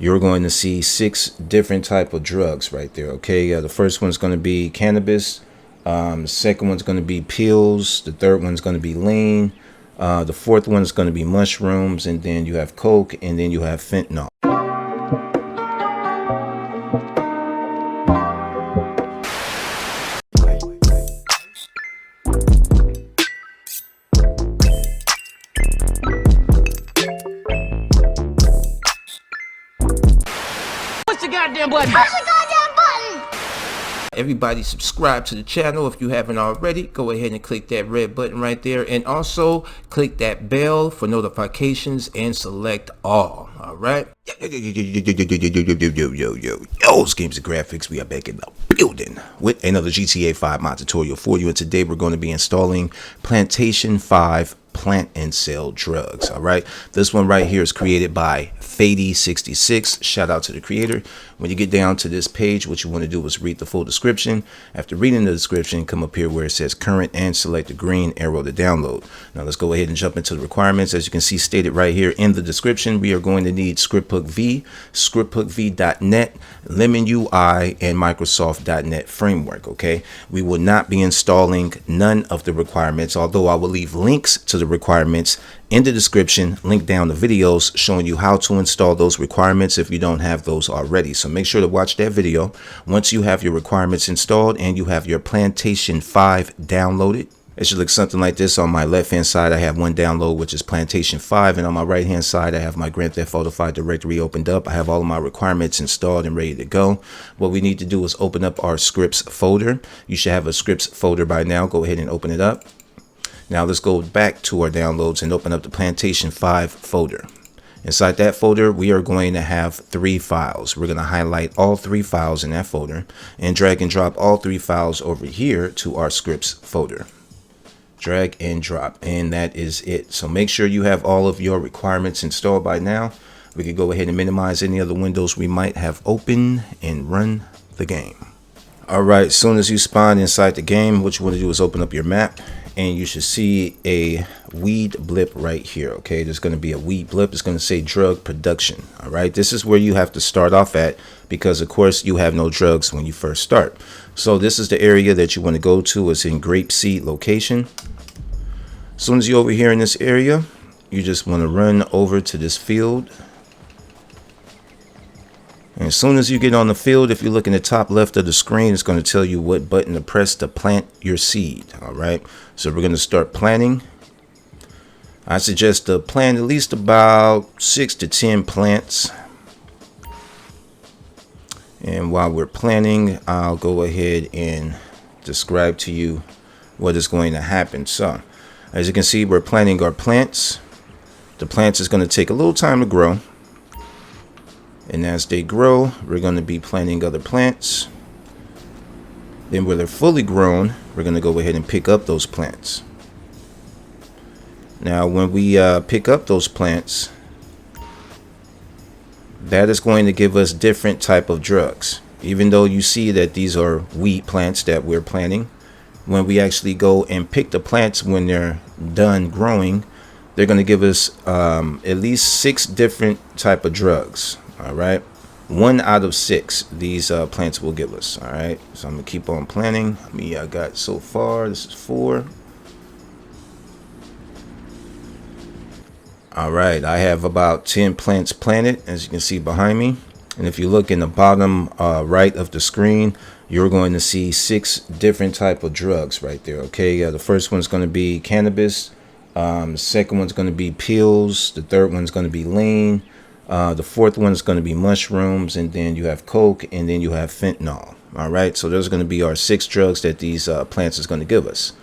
you're going to see 6 different type of drugs right there. Okay, the first one's going to be cannabis. The second one's going to be pills. The third one's going to be lean. The fourth one's going to be mushrooms, and then you have coke, and then you have fentanyl. Push the goddamn button. Push the goddamn button. Everybody subscribe to the channel if you haven't already. Go ahead and click that red button right there, and also click that bell for notifications and select all. All right. Yo, games and graphics, we are back in the building with another GTA 5 mod tutorial for you, and today we're going to be installing Plantation 5 plant and sell drugs. All right, this one right here is created by Fady66. Shout out to the creator. When you get down to this page, what you want to do is read the full description. After reading the description, come up here where it says current and select the green arrow to download. Now let's go ahead and jump into the requirements. As you can see stated right here in the description, we are going to need scripthookv, scripthookv.net, Lemon UI, and Microsoft.net framework. Okay, we will not be installing none of the requirements, although I will leave links to the requirements in the description, link down the videos showing you how to install those requirements if you don't have those already. So make sure to watch that video. Once you have your requirements installed and you have your Plantation 5 downloaded, it should look something like this. On my left hand side, I have one download, which is Plantation 5, and on my right hand side, I have my Grand Theft Auto 5 directory opened up. I have all of my requirements installed and ready to go. What we need to do is open up our scripts folder. You should have a scripts folder by now. Go ahead and open it up. Now let's go back to our downloads and open up the Plantation 5 folder. Inside that folder, we are going to have 3 files. We're going to highlight all 3 files in that folder and drag and drop all 3 files over here to our scripts folder. Drag and drop, and that is it. So make sure you have all of your requirements installed by now. We can go ahead and minimize any other windows we might have open and run the game. All right, as soon as you spawn inside the game, what you want to do is open up your map, and you should see a weed blip right here. Okay, there's going to be a weed blip. It's going to say drug production. All right, this is where you have to start off at, because of course you have no drugs when you first start. So this is the area that you want to go to. It's in grapeseed location. As soon as you're over here in this area, you just want to run over to this field. And as soon as you get on the field, if you look in the top left of the screen, it's going to tell you what button to press to plant your seed. All right, so we're going to start planting. I suggest to plant at least about 6 to 10 plants. And while we're planting, I'll go ahead and describe to you what is going to happen. So as you can see, we're planting our plants. The plants is going to take a little time to grow. And as they grow, we're going to be planting other plants. Then when they're fully grown, we're going to go ahead and pick up those plants. Now, when we pick up those plants, that is going to give us different type of drugs. Even though you see that these are weed plants that we're planting, when we actually go and pick the plants when they're done growing, they're going to give us at least 6 different type of drugs. All right, 1 out of 6 these plants will give us. All right, so I'm gonna keep on planting. I got so far, this is 4. All right, I have about 10 plants planted, as you can see behind me. And if you look in the bottom right of the screen, you're going to see 6 different type of drugs right there. Okay, the first one's going to be cannabis. The second one's going to be pills. The third one's going to be lean. The fourth one is going to be mushrooms, and then you have coke, and then you have fentanyl. All right, so those are going to be our 6 drugs that these plants is going to give us.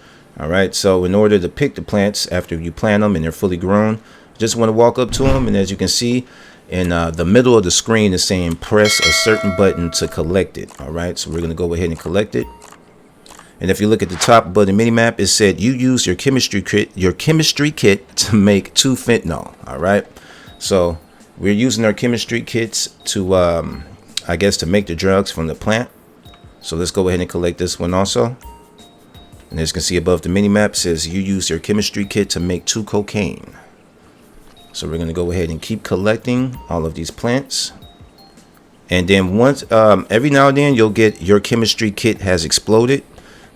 All right, so in order to pick the plants after you plant them and they're fully grown, just want to walk up to them, and as you can see in the middle of the screen is saying press a certain button to collect it. All right, so we're going to go ahead and collect it. And if you look at the top button mini map, it said you use your chemistry kit to make 2 fentanyl. All right, so we're using our chemistry kits to, I guess, to make the drugs from the plant. So let's go ahead and collect this one also. And as you can see above the mini map, says you use your chemistry kit to make 2 cocaine. So we're going to go ahead and keep collecting all of these plants. And then once every now and then you'll get your chemistry kit has exploded.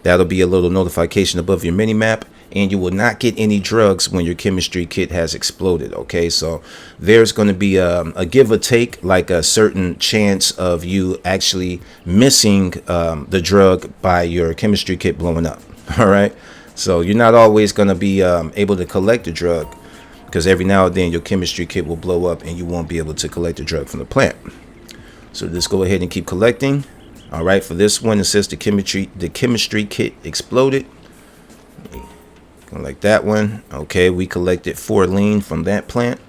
That'll be a little notification above your mini map, and you will not get any drugs when your chemistry kit has exploded. Okay, so there's going to be a give or take, like a certain chance of you actually missing the drug by your chemistry kit blowing up. All right, so you're not always going to be able to collect the drug, because every now and then your chemistry kit will blow up and you won't be able to collect the drug from the plant. So just go ahead and keep collecting. All right, for this one, it says the chemistry kit exploded. Like that one. Okay, we collected 4 lean from that plant.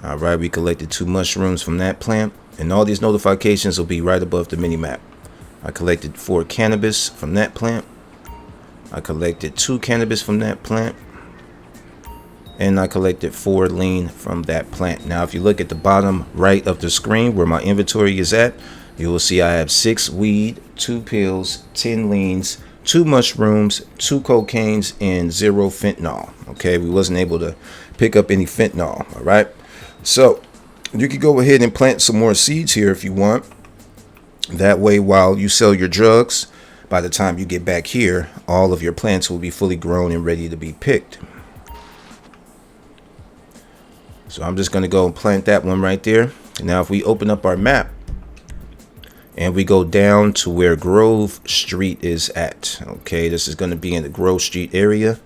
All right, we collected 2 mushrooms from that plant. And all these notifications will be right above the mini map. I collected 4 cannabis from that plant. I collected 2 cannabis from that plant. And I collected 4 lean from that plant. Now, if you look at the bottom right of the screen where my inventory is at, you will see I have 6 weed, 2 pills, 10 leans, 2 mushrooms, 2 cocaines, and 0 fentanyl. Okay, we wasn't able to pick up any fentanyl. All right, so you could go ahead and plant some more seeds here if you want. That way, while you sell your drugs, by the time you get back here, all of your plants will be fully grown and ready to be picked. So I'm just going to go and plant that one right there. Now, if we open up our map and we go down to where Grove Street is at, okay, this is going to be in the Grove Street area.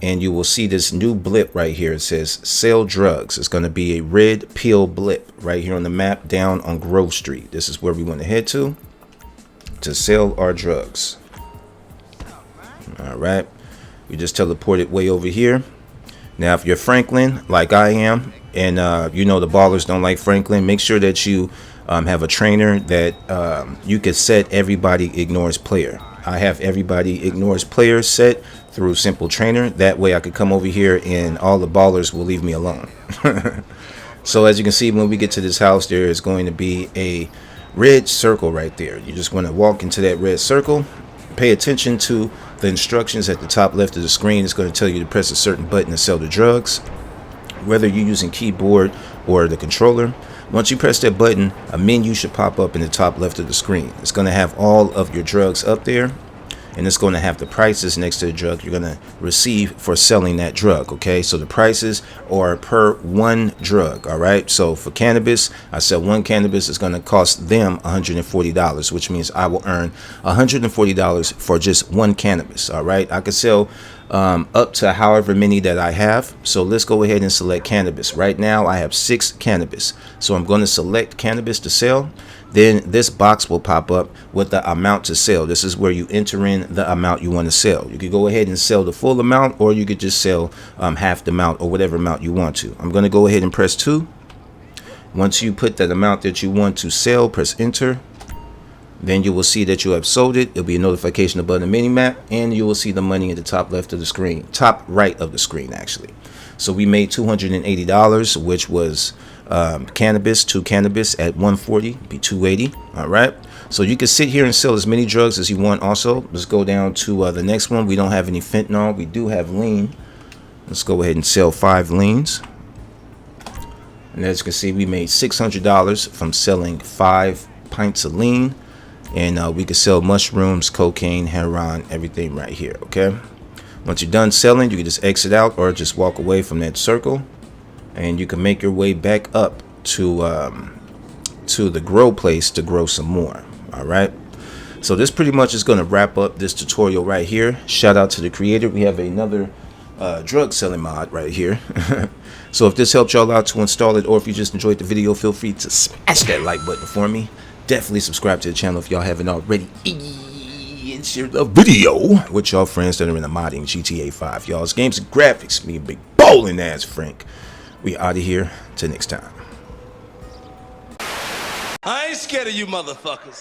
And you will see this new blip right here. It says sell drugs. It's going to be a red peel blip right here on the map down on Grove Street. This is where we want to head to sell our drugs. All right. We just teleported way over here. Now, if you're Franklin, like I am, and you know the ballers don't like Franklin, make sure that you have a trainer that you can set everybody ignores player. I have everybody ignores player set through Simple Trainer. That way I could come over here and all the ballers will leave me alone. So as you can see, when we get to this house, there is going to be a red circle right there. You just want to walk into that red circle. Pay attention to the instructions at the top left of the screen. It's going to tell you to press a certain button to sell the drugs, whether you're using keyboard or the controller. Once you press that button, a menu should pop up in the top left of the screen. It's going to have all of your drugs up there, and it's going to have the prices next to the drug you're going to receive for selling that drug. Okay, so the prices are per 1 drug. All right, so for cannabis, I sell 1 cannabis. It's going to cost them $140, which means I will earn $140 for just 1 cannabis. All right, I could sell up to however many that I have. So let's go ahead and select cannabis. Right now I have 6 cannabis, so I'm going to select cannabis to sell. Then this box will pop up with the amount to sell. This is where you enter in the amount you want to sell. You could go ahead and sell the full amount, or you could just sell half the amount or whatever amount you want to. I'm going to go ahead and press 2. Once you put that amount that you want to sell, press enter. Then you will see that you have sold it. It'll be a notification above the mini map, and you will see the money at the top left of the screen, top right of the screen actually. So we made $280, which was cannabis, 2 cannabis at 140, be 280. All right, so you can sit here and sell as many drugs as you want. Also, let's go down to the next one. We don't have any fentanyl. We do have lean. Let's go ahead and sell 5 leans. And as you can see, we made $600 from selling 5 pints of lean. And we can sell mushrooms, cocaine, heroin, everything right here. Okay, once you're done selling, you can just exit out or just walk away from that circle, and you can make your way back up to the grow place to grow some more. All right, so this pretty much is going to wrap up this tutorial right here. Shout out to the creator. We have another drug selling mod right here. So if this helped y'all out to install it, or if you just enjoyed the video, feel free to smash that like button for me. Definitely subscribe to the channel if y'all haven't already, and share the video with y'all friends that are in the modding GTA 5. Y'all's games and graphics, me a big bowling ass Frank. We out of here. Till next time. I ain't scared of you motherfuckers.